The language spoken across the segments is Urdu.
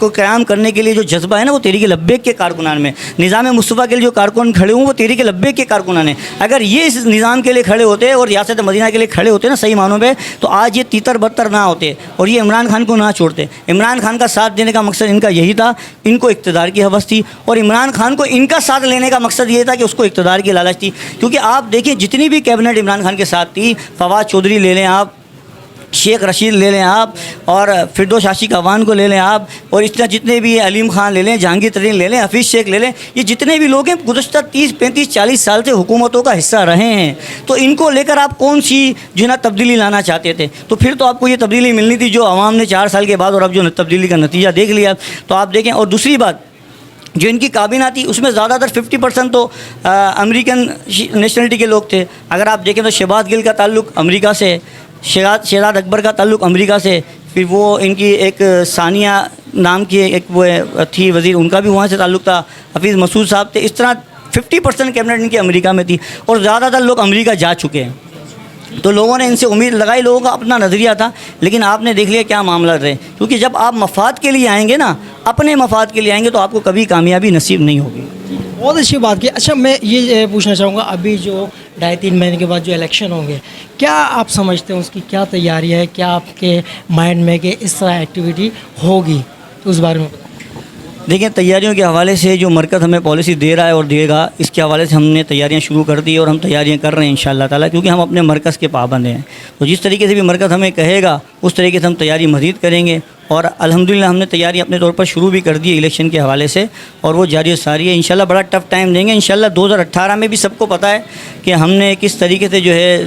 کو قیام کرنے کے لیے جو جذبہ ہے نا وہ تحریک لبیک کے کارکنان میں، نظام مصطفیٰ کے لیے جو کارکن کھڑے ہوں وہ تحریک لبیک کے کارکنان ہیں. اگر یہ اس نظام کے لیے کھڑے ہوتے اور ریاست مدینہ کے لیے کھڑے ہوتے نا صحیح معنوں پہ، تو آج یہ تیتر بتر نہ ہوتے اور یہ عمران خان کو نہ چھوڑتے. عمران خان کا ساتھ دینے کا مقصد ان کا یہی تھا، ان کو اقتدار کی ہوس تھی، اور عمران خان کو ان کا ساتھ لینے کا مقصد یہ تھا کہ اس کو اقتدار کی لالچ تھی. کیونکہ آپ دیکھیں جتنی بھی کیبنٹ عمران خان کے ساتھ تھی، فواد چودھری لے لیں آپ، شیخ رشید لے لیں آپ، اور فردوس عاشق عوان کو لے لیں آپ، اور اس طرح جتنے بھی علیم خان لے لیں، جہانگیر ترین لے لیں، حفیظ شیخ لے لیں، یہ جتنے بھی لوگ ہیں گزشتہ 30 35 40 سال سے حکومتوں کا حصہ رہے ہیں. تو ان کو لے کر آپ کون سی جو ہے نا تبدیلی لانا چاہتے تھے؟ تو پھر تو آپ کو یہ تبدیلی ملنی تھی جو عوام نے 4 سال کے بعد، اور اب جو تبدیلی کا نتیجہ دیکھ لیا. تو آپ دیکھیں. اور دوسری بات، جو ان کی کابینہ تھی اس میں زیادہ تر 50% تو امریکن نیشنلٹی کے لوگ تھے. اگر آپ دیکھیں تو شہباز گل کا تعلق امریکہ سے، شہزاد اکبر کا تعلق امریکہ سے، پھر وہ ان کی ایک ثانیہ نام کی ایک وہ تھی وزیر، ان کا بھی وہاں سے تعلق تھا. حفیظ مسعود صاحب تھے. اس طرح 50% کیبنٹ ان کی امریکہ میں تھی، اور زیادہ تر لوگ امریکہ جا چکے ہیں. تو لوگوں نے ان سے امید لگائی، لوگوں کا اپنا نظریہ تھا. لیکن آپ نے دیکھ لیا کیا معاملہ رہے. کیونکہ جب آپ مفاد کے لیے آئیں گے نا، اپنے مفاد کے لیے آئیں گے، تو آپ کو کبھی کامیابی نصیب نہیں ہوگی. بہت اچھی بات کی. اچھا میں یہ پوچھنا چاہوں گا، ابھی جو 2.5-3 مہینے کے بعد جو الیکشن ہوں گے، کیا آپ سمجھتے ہیں اس کی کیا تیاری ہے؟ کیا آپ کے مائنڈ میں کہ اس طرح ایکٹیویٹی ہوگی؟ تو اس بارے میں بتائیں. دیکھیں، تیاریوں کے حوالے سے جو مرکز ہمیں پالیسی دے رہا ہے اور دے گا، اس کے حوالے سے ہم نے تیاریاں شروع کر دی، اور ہم تیاریاں کر رہے ہیں انشاءاللہ تعالیٰ. کیونکہ ہم اپنے مرکز کے پابند ہیں، تو جس طریقے سے بھی مرکز ہمیں کہے گا اس طریقے سے ہم تیاری مزید کریں گے. اور الحمدللہ ہم نے تیاری اپنے طور پر شروع بھی کر دی ہے الیکشن کے حوالے سے، اور وہ جاری و ساری ہے. انشاءاللہ بڑا ٹف ٹائم دیں گے انشاءاللہ. 2018 میں بھی سب کو پتہ ہے کہ ہم نے کس طریقے سے جو ہے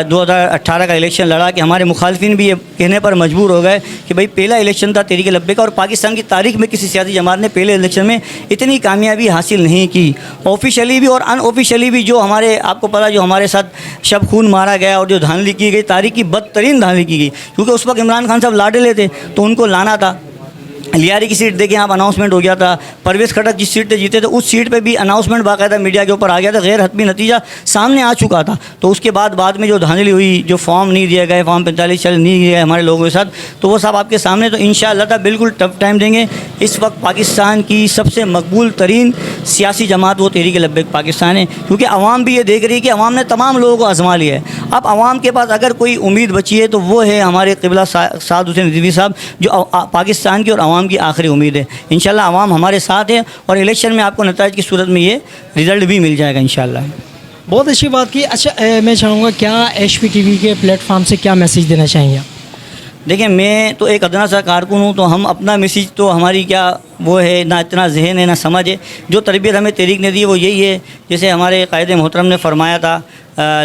2018 کا الیکشن لڑا، کہ ہمارے مخالفین بھی یہ کہنے پر مجبور ہو گئے کہ بھائی پہلا الیکشن تھا تحریک لبیک کا، اور پاکستان کی تاریخ میں کسی سیاسی جماعت نے پہلے الیکشن میں اتنی کامیابی حاصل نہیں کی. آفیشلی بھی اور ان آفیشلی بھی جو ہمارے، آپ کو پتہ جو ہمارے ساتھ شب خون مارا گیا اور جو دھاندلی کی گئی، تاریخ کی بدترین دھاندلی کی گئی. کیونکہ اس وقت عمران خان صاحب لاڈلے تھے تو ان کو لانا تھا. لیاری کی سیٹ دیکھیں آپ، اناؤنسمنٹ ہو گیا تھا. پرویز کھٹک جس سیٹ پہ جیتے تھے اس سیٹ پہ بھی اناؤنسمنٹ باقاعدہ میڈیا کے اوپر آ گیا تھا، غیر حتمی نتیجہ سامنے آ چکا تھا. تو اس کے بعد میں جو دھاندلی ہوئی، جو فارم نہیں دیا گئے، فارم 45 چل نہیں گئے ہمارے لوگوں کے ساتھ، تو وہ سب آپ کے سامنے. تو انشاءاللہ تعالیٰ بالکل ٹف ٹائم دیں گے. اس وقت پاکستان کی سب سے مقبول ترین سیاسی جماعت وہ تحریک لبیک پاکستان ہے. کیونکہ عوام بھی یہ دیکھ رہی ہے کہ عوام نے تمام لوگوں کو آزما لیا ہے. اب عوام کے پاس اگر کوئی امید بچی ہے تو وہ ہے ہمارے قبلہ سعد حسین رضوی صاحب، جو پاکستان کی اور عوام کی آخری امید ہے. انشاءاللہ عوام ہمارے ساتھ ہے، اور الیکشن میں آپ کو نتائج کی صورت میں یہ رزلٹ بھی مل جائے گا انشاءاللہ. بہت اچھی بات کی. اچھا میں چاہوں گا کیا ایچ پی ٹی وی کے پلیٹ فارم سے کیا میسیج دینا چاہیں گے؟ دیکھیں، میں تو ایک ادنا سا کارکن ہوں، تو ہم اپنا میسیج تو ہماری کیا وہ ہے، نہ اتنا ذہن ہے نہ سمجھ ہے. جو تربیت ہمیں تحریک نے دی وہ یہی ہے، جیسے ہمارے قائد محترم نے فرمایا تھا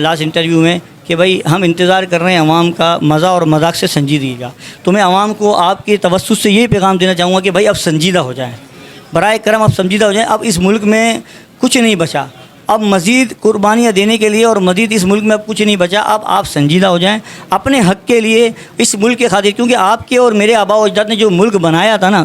لاسٹ انٹرویو میں کہ بھائی ہم انتظار کر رہے ہیں عوام کا، مزہ اور مذاق سے سنجیدگی کا. تو میں عوام کو آپ کے توسط سے یہی پیغام دینا چاہوں گا کہ بھائی اب سنجیدہ ہو جائیں، برائے کرم اب سنجیدہ ہو جائیں. اب اس ملک میں کچھ نہیں بچا، اب مزید قربانیاں دینے کے لیے اور مزید اس ملک میں اب کچھ نہیں بچا. اب آپ سنجیدہ ہو جائیں اپنے حق کے لیے، اس ملک کے خاطر. کیونکہ آپ کے اور میرے آباء و اجداد نے جو ملک بنایا تھا نا،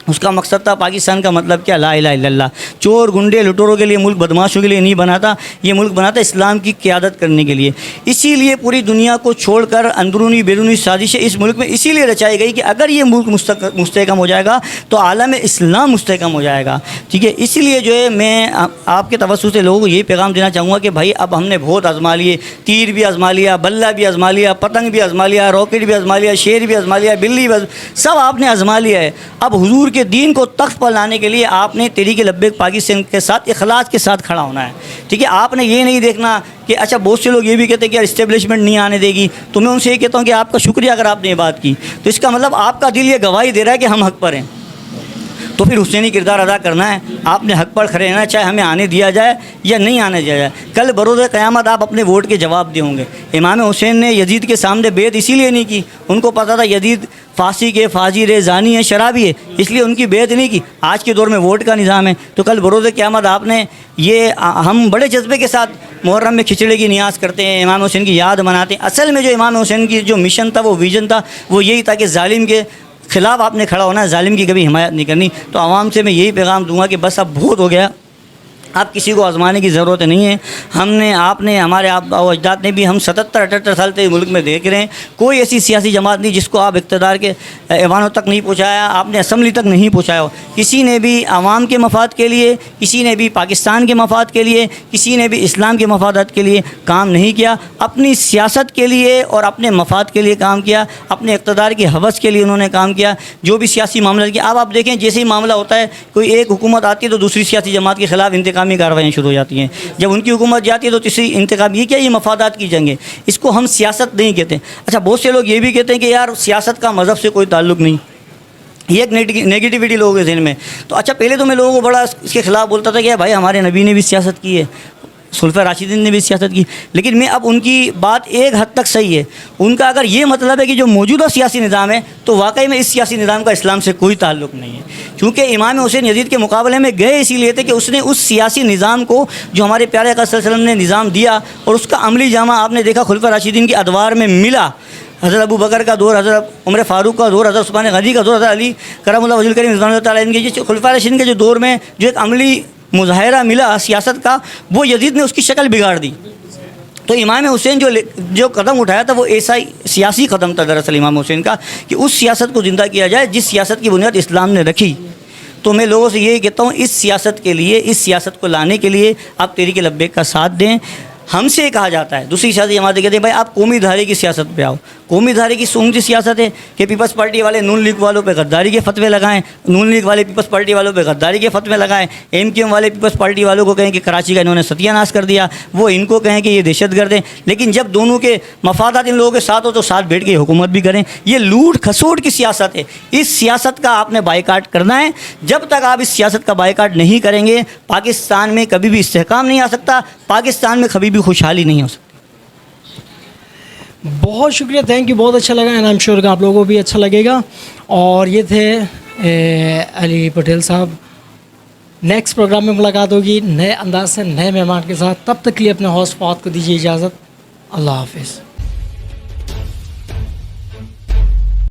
اس کا مقصد تھا پاکستان کا مطلب کیا، لا الہ الا اللہ. چور گنڈے لٹوروں کے لیے ملک، بدماشوں کے لیے نہیں بنا تھا. یہ ملک بنا تھا اسلام کی قیادت کرنے کے لیے. اسی لیے پوری دنیا کو چھوڑ کر اندرونی بیرونی سازشیں اس ملک میں اسی لیے رچائی گئی کہ اگر یہ ملک مستحکم ہو جائے گا تو عالم اسلام مستحکم ہو جائے گا. ٹھیک ہے، اسی لیے جو ہے میں آپ کے توسط سے لوگوں کو یہی پیغام دینا چاہوں گا کہ بھائی اب ہم نے بہت آزما لیے، تیر بھی آزما لیا، بلہ بھی آزما لیا، پتنگ بھی آزما لیا، راکٹ بھی آزما لیا، شیر بھی آزما لیا، بلی بھی سب آپ نے آزما لیا ہے. اب حضور کے دین کو تخت پر لانے کے لیے آپ نے تحریک لبیک پاکستان کے ساتھ اخلاص کے ساتھ کھڑا ہونا ہے. ٹھیک ہے، آپ نے یہ نہیں دیکھنا کہ اچھا بہت سے لوگ یہ بھی کہتے ہیں کہ اسٹیبلشمنٹ نہیں آنے دے گی. تو میں ان سے یہ کہتا ہوں کہ آپ کا شکریہ اگر آپ نے یہ بات کی، تو اس کا مطلب آپ کا دل یہ گواہی دے رہا ہے کہ ہم حق پر ہیں. تو پھر حسینی کردار ادا کرنا ہے، آپ نے حق پر کھڑے رہنا، چاہے ہمیں آنے دیا جائے یا نہیں آنے دیا جائے. کل بروز قیامت آپ اپنے ووٹ کے جواب دے ہوں گے. امام حسین نے یزید کے سامنے بیعت اسی لیے نہیں کی، ان کو پتہ تھا یزید فاسق ہے، فاجر ہے، زانی ہے، شرابی ہے، اس لیے ان کی بیعت نہیں کی. آج کے دور میں ووٹ کا نظام ہے، تو کل بروز قیامت آپ نے یہ، ہم بڑے جذبے کے ساتھ محرم میں کھچڑی کی نیاز کرتے ہیں، امام حسین کی یاد مناتے ہیں. اصل میں جو امام حسین کی جو مشن تھا، وہ ویژن تھا، وہ یہی تھا کہ ظالم کے خلاف آپ نے کھڑا ہونا ہے، ظالم کی کبھی حمایت نہیں کرنی. تو عوام سے میں یہی پیغام دوں گا کہ بس اب بہت ہو گیا، اب کسی کو آزمانے کی ضرورت نہیں ہے. ہم نے آپ نے ہمارے آبا و اجداد نے بھی ہم 77-78 سال سے ملک میں دیکھ رہے ہیں کوئی ایسی سیاسی جماعت نہیں جس کو آپ اقتدار کے ایوانوں تک نہیں پہنچایا, آپ نے اسمبلی تک نہیں پہنچایا ہو. کسی نے بھی عوام کے مفاد کے لیے, کسی نے بھی پاکستان کے مفاد کے لیے, کسی نے بھی اسلام کے مفادات کے لیے کام نہیں کیا. اپنی سیاست کے لیے اور اپنے مفاد کے لیے کام کیا, اپنے اقتدار کی ہوس کے لیے انہوں نے کام کیا. جو بھی سیاسی معاملہ کیا, اب آپ دیکھیں جیسے ہی معاملہ ہوتا ہے کوئی ایک حکومت آتی ہے تو دوسری سیاسی جماعت کے خلاف انتقامی کارروائیاں شروع ہو جاتی ہیں. جب ان کی حکومت جاتی ہے تو تیسری انتقام, یہ کیا, یہ مفادات کی جنگ ہے. اس کو ہم سیاست نہیں کہتے. اچھا بہت سے لوگ یہ بھی کہتے ہیں کہ یار سیاست کا مذہب سے کوئی تعلق نہیں, یہ ایک نیگیٹیوٹی لوگوں کے ذہن میں. تو اچھا پہلے تو میں لوگوں کو بڑا اس کے خلاف بولتا تھا کہ بھائی ہمارے نبی نے بھی سیاست کی ہے, خلفائے راشدین نے بھی سیاست کی, لیکن میں اب ان کی بات ایک حد تک صحیح ہے. ان کا اگر یہ مطلب ہے کہ جو موجودہ سیاسی نظام ہے تو واقعی میں اس سیاسی نظام کا اسلام سے کوئی تعلق نہیں ہے. کیونکہ امام حسین یزید کے مقابلے میں گئے اسی لیے تھے کہ اس نے اس سیاسی نظام کو جو ہمارے پیارے آقا صلی اللہ علیہ وسلم نے نظام دیا اور اس کا عملی جامہ آپ نے دیکھا خلفائے راشدین کے ادوار میں ملا. حضرت ابو بکر کا دور, حضرت عمر فاروق کا دور, حضرت عثمان غنی کا دور, حضرت علی کرم اللہ وجہ کریم رضوان اللہ تعالیٰ عنہ کے خلفائے راشدین کے جو دور میں جو ایک عملی مظاہرہ ملا سیاست کا, وہ یزید نے اس کی شکل بگاڑ دی. تو امام حسین جو قدم اٹھایا تھا وہ ایسا ہی سیاسی قدم تھا دراصل امام حسین کا کہ اس سیاست کو زندہ کیا جائے جس سیاست کی بنیاد اسلام نے رکھی. تو میں لوگوں سے یہی کہتا ہوں اس سیاست کے لیے, اس سیاست کو لانے کے لیے آپ تحریک لبیک کا ساتھ دیں. ہم سے کہا جاتا ہے, دوسری سیاسی جماعتیں کہتے ہیں بھائی آپ قومی دھارے کی سیاست پہ آؤ. قومی دھارے کی سونگ سی سیاست ہے کہ پیپلز پارٹی والے نون لیگ والوں پہ غداری کے فتوے لگائیں, نون لیگ والے پیپلز پارٹی والوں پہ غداری کے فتوے لگائیں, ایم کیو ایم والے پیپلز پارٹی والوں کو کہیں کہ کراچی کا انہوں نے ستیہ ناش کر دیا, وہ ان کو کہیں کہ یہ دہشت گرد ہیں. لیکن جب دونوں کے مفادات ان لوگوں کے ساتھ ہو تو ساتھ بیٹھ کے حکومت بھی کریں. یہ لوٹ کھسوٹ کی سیاست ہے. اس سیاست کا آپ نے بائیکاٹ کرنا ہے. جب تک آپ اس سیاست کا بائیکاٹ نہیں کریں گے پاکستان میں کبھی بھی استحکام نہیں آ سکتا, پاکستان میں کبھی بھی خوشحالی نہیں ہو سکتی. بہت شکریہ, تھینک یو, بہت اچھا لگا اینڈ آئی ایم شیور کہ آپ لوگوں کو بھی اچھا لگے گا. اور یہ تھے علی پٹیل صاحب. نیکسٹ پروگرام میں ملاقات ہوگی نئے انداز سے نئے مہمان کے ساتھ. تب تک کے لیے اپنے ہوسٹ فواد کو دیجیے اجازت. اللہ حافظ.